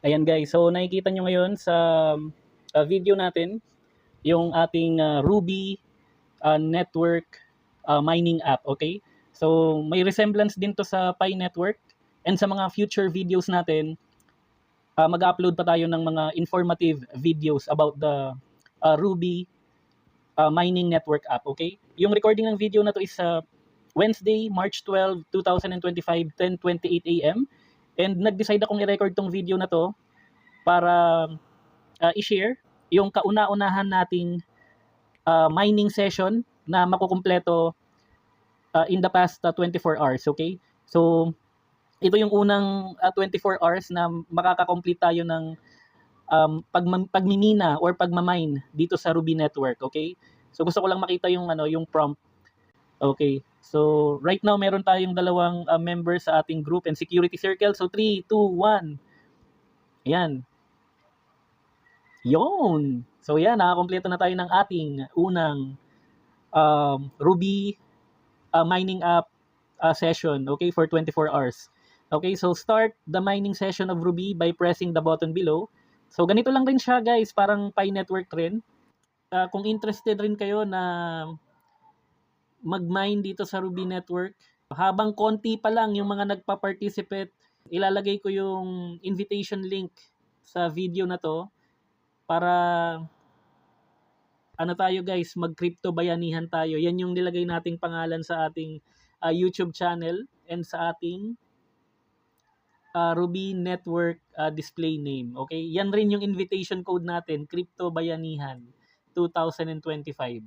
Ayan guys, so nakikita nyo ngayon sa video natin yung ating Ruby network mining app, okay? So may resemblance din to sa Pi network, and sa mga future videos natin, mag-upload pa tayo ng mga informative videos about the Ruby mining network app, okay? Yung recording ng video na to is Wednesday, March 12, 2025, 10:28 a.m. And nag-decide akong i-record tong video na to para i-share yung kauna-unahan nating mining session na makukumpleto in the past 24 hours, okay? So, ito yung unang 24 hours na makaka-complete tayo ng pagmimina or pagmamine dito sa Ruby network, okay? So, gusto ko lang makita yung yung prompt. Okay. So, right now meron tayong dalawang members sa ating group and security circle. So, 3, 2, 1. Ayan. Yon. So, yan, nakakompleto na tayo ng ating unang Ruby mining app session, okay, for 24 hours. Okay, so start the mining session of Ruby by pressing the button below. So, ganito lang rin siya, guys, parang Pi network rin. Kung interested rin kayo na mag-mine dito sa Ruby network, habang konti pa lang yung mga nagpa-participate, ilalagay ko yung invitation link sa video na to para tayo guys, mag-crypto bayanihan tayo. Yan yung nilagay nating pangalan sa ating YouTube channel and sa ating Ruby network display name. Okay? Yan rin yung invitation code natin, Crypto Bayanihan 2025.